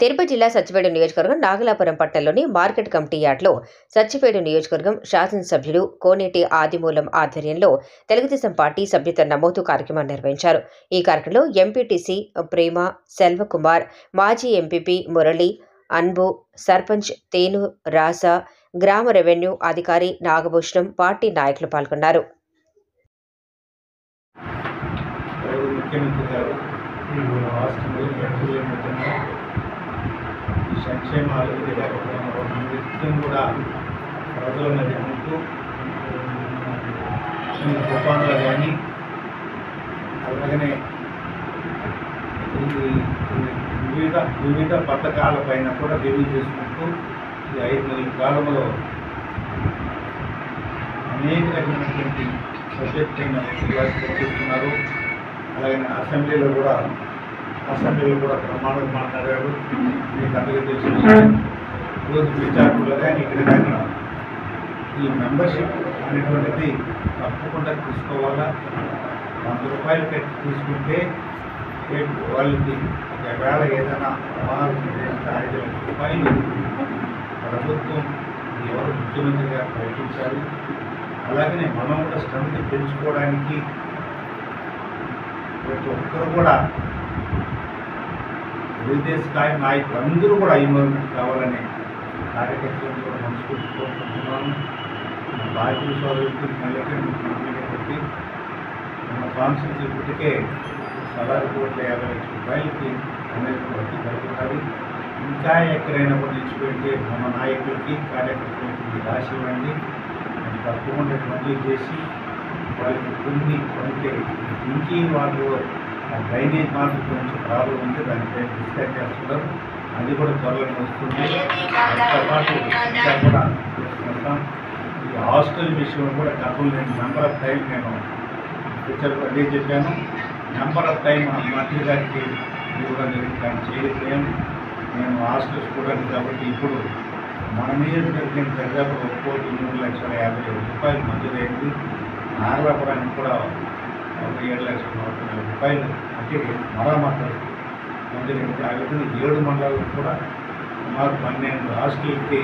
తిరుపతి జిల్లా సత్యవేడు నియోజకవర్గం నాగలాపురం పట్టణంలోని మార్కెట్ కమిటీ యార్డ్లో సత్యవేడు నియోజకవర్గం శాసనసభ్యులు కోనేటి ఆదిమూలం ఆధ్వర్యంలో తెలుగుదేశం పార్టీ సభ్యత్వ నమోదు కార్యక్రమాన్ని నిర్వహించారు. ఈ కార్యక్రమంలో ఎంపీటీసీ ప్రేమ, సెల్వకుమార్, మాజీ ఎంపీపీ మురళి, అన్బు, సర్పంచ్ తేను రాస, గ్రామ రెవెన్యూ అధికారి నాగభూషణం, పార్టీ నాయకులు పాల్గొన్నారు. సంక్షేమ అభివృద్ధి కార్యక్రమంలో నిత్యం కూడా ప్రజల మధ్య ఉంటూ తుఫానులు కానీ అలాగనే వివిధ పథకాలపైన కూడా రివ్యూ చేసుకుంటూ ఈ 5 నెలల కాలంలో అనేక రకమైనటువంటి సబ్జెక్ట్ పైన చర్చిస్తున్నారు. అలాగే అసెంబ్లీలో కూడా ప్రమాణాలు మాట్లాడారు. మీకు అందరికీ తెలిసిన రోజు విచారణలో కానీ ఇక్కడ కానీ ఈ మెంబర్షిప్ అనేటువంటిది తప్పకుండా తీసుకోవాలా. 100 రూపాయలు పెట్టి తీసుకుంటే వాళ్ళకి ఒకవేళ ఏదైనా ప్రమాదం చేస్తే 5 లక్షల రూపాయలు ప్రభుత్వం ఎవరు ముఖ్యమంత్రిగా ప్రకటించారు. అలాగనే మనం కూడా స్ట్రెంత్ పెంచుకోవడానికి ప్రతి ఒక్కరు కూడా తెలుగుదేశ స్థాయి నాయకులు అందరూ కూడా ఇన్వాల్వ్మెంట్ కావాలనే కార్యకర్తలను కూడా మనస్ఫూర్తి కోరుకుంటున్నాను. మన బాధ్యుల సోదరులకి పెట్టి మన కాన్స్టిట్యూన్సీ ఇప్పటికే 16,50,00,000 రూపాయలకి అనేది వడ్డీ జరుగుతుంది. ఇంకా ఎక్కడైనా కూడా నిలిచిపెడితే మన నాయకులకి కార్యకర్తలకి రాసి ఇవ్వండి. అది తప్పకుండా మంజూరు చేసి వాళ్ళకి కొన్ని అంటే ఇంకీ వాళ్ళు డ్రైనేజ్ మార్కెట్ కొంచెం ప్రాబ్లం ఉంది, దానిపై డిస్కస్ చేస్తున్నారు. అది కూడా త్వరలో వస్తుంది. దాంతో పాటు ఇంకా కూడా చేసుకుంటాం. ఈ హాస్టల్ విషయంలో కూడా గతంలో నేను నెంబర్ ఆఫ్ టైం నేను టీచర్కి అదే చెప్పాను. నెంబర్ ఆఫ్ టైం మంత్రి గారికి ఇవ్వడం జరిగింది, కానీ చేయలేకపోయాను. నేను హాస్టల్ స్టూడెంట్ కాబట్టి ఇప్పుడు మన నియోజకవర్గం దాదాపు 1,3,50,000 రూపాయలు మంజూరైంది. నాగలాపురానికి కూడా 7,40,000 రూపాయలు అంటే మరామతులు మంజూరైంది. ఆ విధంగా 7 మండలాలకు కూడా సుమారు 12 హాస్టల్కి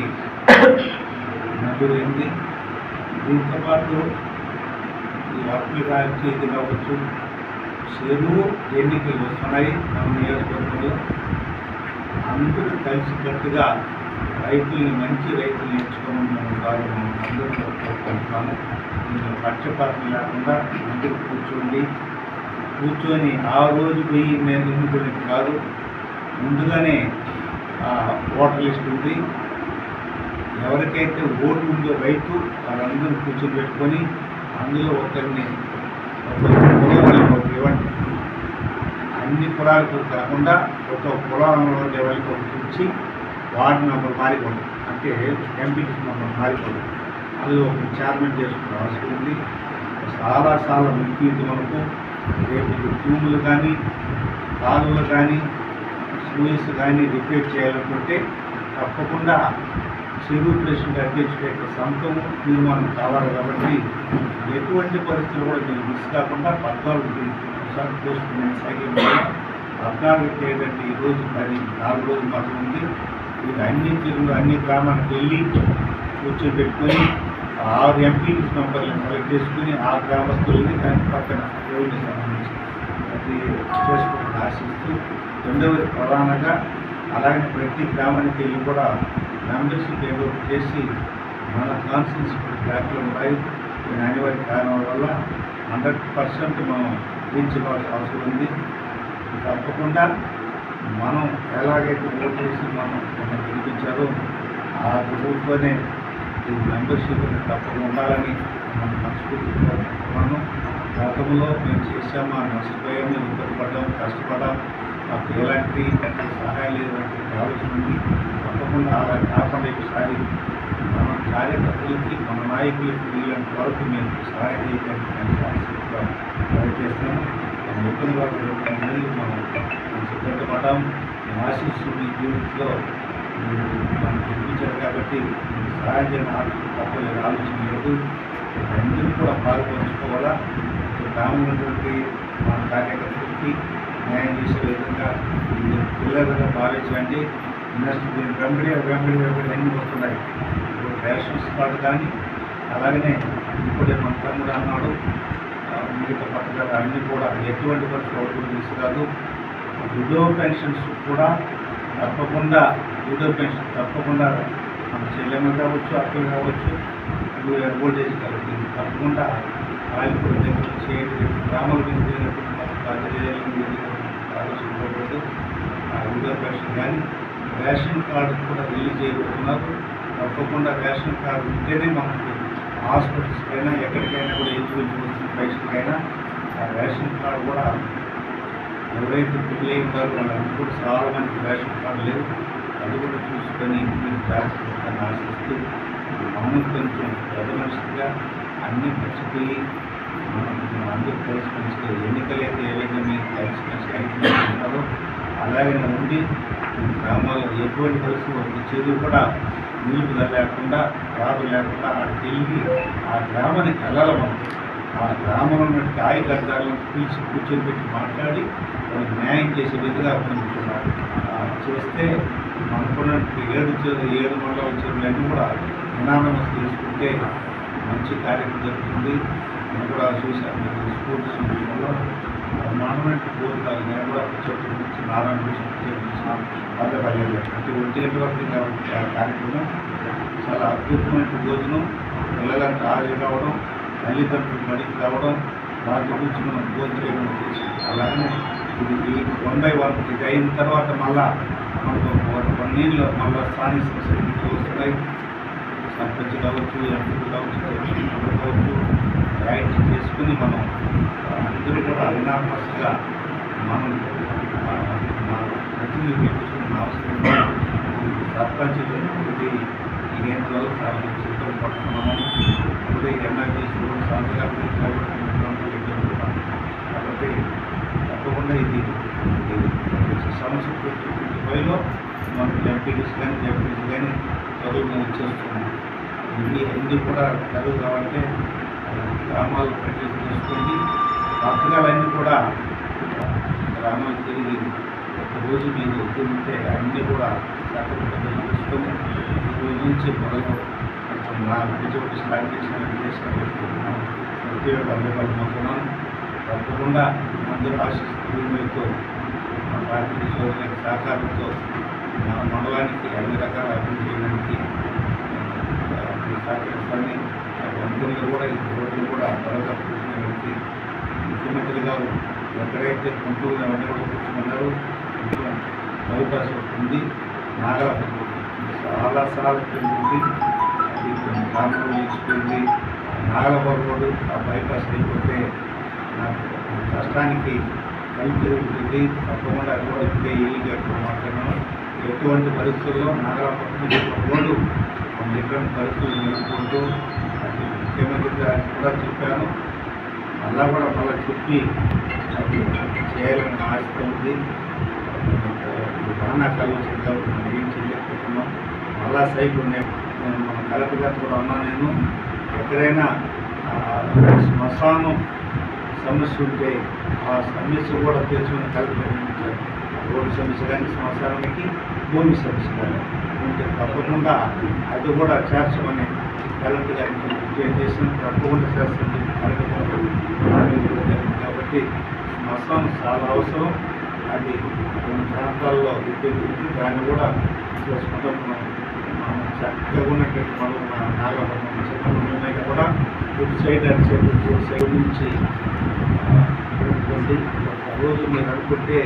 మంజూరైంది. దీంతో పాటు ఈ వర్కులు రాసి ఇది కావచ్చు, చెరువు ఎన్నికలు వస్తున్నాయి మన నియోజకవర్గంలో. అందరూ కలిసికట్టుగా రైతుల్ని మంచి రైతులు ఎంచుకోమని మనం అందరూ కోరుకుంటున్నాము. దీనిలో పక్షపాతం లేకుండా అందరూ కూర్చొని ఆ రోజు పోయి నేను ఎన్నుకునేది కాదు. ముందుగానే ఓటర్ లిస్ట్ ఉంది. ఎవరికైతే ఓటు ఉందో రైతు వాళ్ళందరూ కూర్చొని పెట్టుకొని అందులో ఒకరిని ఇవ్వండి. అన్ని కులాలకు కాకుండా ఒక కులంలో ఉండే వాళ్ళకి ఒకటి ఇచ్చి వార్డు మెంబర్ మారిపోదు, అంటే ఎంపీకి మెంబర్ మారిపోదు. అందులో ఒక చైర్మన్ చేసుకునే అవసరం ఉంది. చాలా ముఖ్యమైనది మనకు రేపు భూములు కానీ కాలువలు కానీ స్కూల్స్ కానీ రిపేర్ చేయాలనుకుంటే తప్పకుండా చెరువు ప్రెసిడెంట్ అధ్యక్షుల యొక్క సంతము తీర్మానం కావాలి. కాబట్టి ఎటువంటి పరిస్థితులు కూడా దీన్ని మిస్ కాకుండా 14 పోస్ట్ సైకిల్ 14 ఏదంటే ఈరోజు 4 రోజులు మాత్రం ఉంది. ఇది అన్ని చెరువులు అన్ని గ్రామాలకు వెళ్ళి కూర్చోబెట్టుకొని 6 ఎంపీ మెంబర్లను సెలెక్ట్ చేసుకుని ఆ గ్రామస్తులని దాని పక్కన రెవెన్యూ సంబంధించి అది చేసుకుని ఆశిస్తూ రెండవది ప్రధానంగా అలాగే ప్రతి గ్రామానికి వెళ్ళి కూడా మెంబర్షిప్ ఏదో చేసి మన కాన్స్టిట్యూన్సీ బ్లాక్లో ఉన్నాయి. అనివార్య కారణాల వల్ల 100% మనం తీర్చుకోవాల్సిన అవసరం ఉంది. తప్పకుండా మనం ఎలాగైతే ఓటు చేసి మనం గెలిపించారో ఆ ఊరితోనే ఈ మెంబర్షిప్ తప్పకుండా ఉండాలని మనం మనస్ఫూర్తిస్తున్నాను. గతంలో మేము చేసామా, నష్టపోయాము, ఇబ్బంది పడ్డాం, కష్టపడ్డాం, మాకు ఎలాంటి సహాయం లేదంటే ఆలోచన ఉంది. తప్పకుండా అలా కాకుండా ఈసారి మన కార్యకర్తలకి మన నాయకులకి వీళ్ళంత వరకు మేము సహాయం చేయడానికి ఆసక్తిగా ప్రయత్నిస్తున్నాము. మన ఇబ్బంది పడుతున్న మనం సిద్ధపడ్డాం. ఆశిస్తుంది జీవితంలో మీరు మనం గెలిపించారు కాబట్టి సహాయం చేయడం తప్పలేదు, ఆలోచన లేదు. అందరూ కూడా పాల్పంచుకోవాలా. గ్రామం ఉన్నటువంటి మన కార్యకర్తలకి న్యాయం చేసే విధంగా పిల్లలుగా భావించండి. నెక్స్ట్ దీని వెంబడి అన్నీ వస్తున్నాయి. ఇప్పుడు రేషన్స్ కార్డు కానీ అలాగనే ఇప్పుడే మన తమ్ముడు అన్నాడు మిగతా పథకాలు అన్నీ కూడా ఎటువంటి ఖర్చు అవుతుంది తీసుకురాదు. విడో పెన్షన్స్ కూడా తప్పకుండా మన చెల్లెమ్మ కావచ్చు, అక్కలు కావచ్చు, ఓల్డ్ ఏజ్ కావచ్చు, తప్పకుండా వాళ్ళు కూడా దగ్గర చేయండి. గ్రామాల మీద ఆలోచించకూడదు. విడో పెన్షన్ కానీ రేషన్ కార్డు కూడా రిలీజ్ చేయబోతున్నారు. తప్పకుండా రేషన్ కార్డు ఉంటేనే మనకు హాస్పిటల్స్కైనా ఎక్కడికైనా కూడా ఎటువంటి పైసలకైనా ఆ రేషన్ కార్డు కూడా ఎవరైతే పెళ్ళి ఉంటారో వాళ్ళందరూ కూడా చాలా మందికి రేషన్ కార్డు లేదు. అది కూడా చూసుకొని ఇంప్లిమెంట్ చేస్తారని ఆశిస్తూ మనం కొంచెం పెద్ద మనిషిగా అన్నీ మర్చిపోయి మనం అందరూ కలిసి మంచిగా ఎన్నికలైతే ఏవైతే మీరు కలిసి మంచిగా ఉంటారో అలాగే ఉండి గ్రామాల్లో ఎటువంటి పరిస్థితులు చదువు కూడా నిలుపుదల లేకుండా రాదు లేకుండా అక్కడికి వెళ్ళి ఆ గ్రామానికి వెళ్ళాలి. మనం ఆ గ్రామంలో ఉన్న కార్యకర్తలను పిలిచి కూర్చొని పెట్టి మాట్లాడి వాళ్ళకి న్యాయం చేసే విధంగా కొంచెం చేస్తే మనకున్నట్టు 7 మండల చెరువులన్నీ కూడా నినామస్ తీసుకుంటే మంచి కార్యక్రమం జరుగుతుంది. నేను కూడా చూశాను స్కూల్స్ విషయంలో బ్రహ్మాండమైన కోరికలు నేను కూడా చెట్టు నుంచి నారాయణ బాధపడలేదు. అంటే 1 గంటల వరకు కాబట్టి ఆ కార్యక్రమం చాలా అద్భుతమైన భోజనం, పిల్లలంతా ఆగి కావడం, తల్లిదండ్రులు బడికి రావడం, వాటి గురించి మనం భోజనం చేసి అలాగే ఇది 1 by 1 ఇది అయిన తర్వాత మళ్ళా మనకు 1 నీళ్ళు మళ్ళీ స్థానిక సంస్థలు వస్తున్నాయి. సర్పంచ్ కావచ్చు, ఎంపీలు కావచ్చు, రైట్ చేసుకుని మనం అందరూ కూడా అవినామస్గా మనం ప్రతినిధులు తీసుకున్న అవసరం సర్పంచులు ఇది ఈ గంటలలో చాలా సిద్ధం పడుతున్నాము. ఇప్పుడే ఎన్ఆర్టీసీ సాంఘిక కాబట్టి తప్పకుండా ఇది సమస్య 2025లో మనకు ఎంపీటీసీ కానీ జెడ్పీటీసీ కానీ చదువులు వచ్చేస్తున్నాం. ఇవి అన్నీ కూడా చదువు కావాలంటే గ్రామాలు ప్రజలు తీసుకోండి. పథకాలన్నీ కూడా గ్రామాలు తిరిగి ఒకరోజు మీరు తింటే అన్నీ కూడా చక్కగా తీసుకొని ఈరోజు నుంచి మొదలు నా విజయవాడ స్టార్టేషన్ చేసుకుంటున్నాను. ప్రతి ఒక్క అందుబాటుతున్నాను. తప్పకుండా అందరూ ఆశిస్తూ మా పార్టీ సోదరుల సహకారంతో మా మండలానికి అన్ని రకాల అభివృద్ధి చేయడానికి సహకరిస్తానని మంత్రులు కూడా ఈ రోడ్లు కూడా త్వరగా పూర్తి ముఖ్యమంత్రి గారు ఎక్కడైతే గుంటూరు అవన్నీ కూడా కూర్చున్నారు బైపాస్ ఉంది. నాగలాపురం చాలా సార్లు పెరుగుతుంది. అది కొన్ని కారణాలు నిలిచిపోయింది. నాగలాపురం రోడ్డు ఆ బైపాస్ అయిపోతే నాకు కష్టానికి కలిసి తిరుగుతుంది. తప్పకుండా అది కూడా ఇప్పుడే ఇల్లు మాట్లాడినాను. ఎటువంటి పరిస్థితుల్లో నాగలాపురం రోడ్డు ఎటువంటి పరిస్థితులు నేర్చుకుంటూ అది ముఖ్యమంత్రి గారికి కూడా చెప్పాను. మళ్ళీ చెప్పి అది చేయాలని ఆశ ఉంది. వానాకాలం చెప్తాం మనం ఏం చేయలేకపోతున్నాం. మళ్ళా సైకిల్ ఉన్నాయి. మన కలెక్టర్ గారు కూడా అన్నా నేను ఎక్కడైనా శ్మశానం సమస్య ఉంటే ఆ సమస్య కూడా తెలుసుకుని కలెక్టర్ రోడ్డు సమస్య కానీ శ్మశానానికి భూమి సమస్య కానీ ఉంటే తప్పకుండా అది కూడా చేర్చమని కలెక్టర్ గారికి విజ్ఞప్తి చేసిన తప్పకుండా చేస్తుంది కాబట్టి శ్మశానం చాలా అవసరం. అది కొన్ని ప్రాంతాల్లో విద్యుత్ దాన్ని కూడా చేసుకుంటాం. మనం చక్కగా ఉన్నటువంటి మనం నాగపట్నం చిన్న కూడా ఫుడ్ సైడ్ అటు సైడ్ ఫుడ్ సైడ్ నుంచి రోజు మీరు అనుకుంటే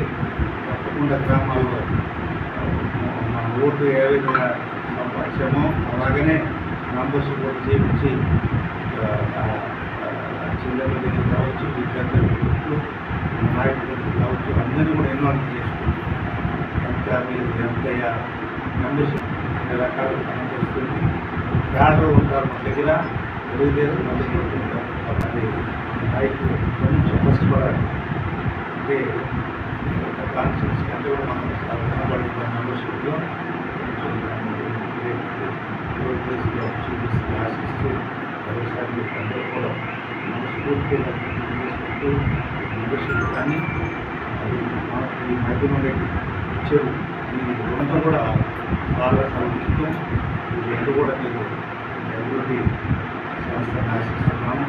తప్పకుండా గ్రామాల్లో మన ఓటు ఏ విధంగా సంపాదించామో అలాగనే నంబర్స్ కూడా చేయించి చిల్లర దగ్గర కావచ్చు, విద్యార్థులు నాయకులు కావచ్చు, అందరినీ కూడా ఇన్వాల్వ్ చేసుకుంటాం. ఎంత మీరు ఎంతయ్యా మెంబర్స్ అన్ని రకాలు పనిచేస్తుంది. క్యాడర్ ఉంటారు మన దగ్గర, తెలుగుదేశం మంది ఉంటారు. అది నాయకులు కొంచెం కష్టపడాలి. అంటే కాన్ఫరెన్స్ కంటే కూడా మనం చాలా కనబడుతున్న మెంబర్షిప్లో ప్లేస్లో చూపిస్తూ ఆశిస్తూ వ్యవసాయం అందరూ కూడా మనస్ఫూర్తిగా చేసుకుంటూ మెంబర్షిప్ కానీ అది ఈ మధ్యలో చెరువు ఈ రెండు కూడా బాగా సంరక్షితం. ఈ రెండు కూడా నేను అభివృద్ధి చేస్తాను ఆశిస్తున్నాను.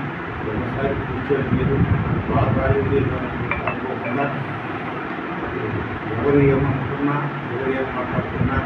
ఒకసారి కూర్చొని మీరు బాగా అనుకోకుండా ఎవరు ఏమనుకున్నా ఎవరు ఏం మాట్లాడుతున్నా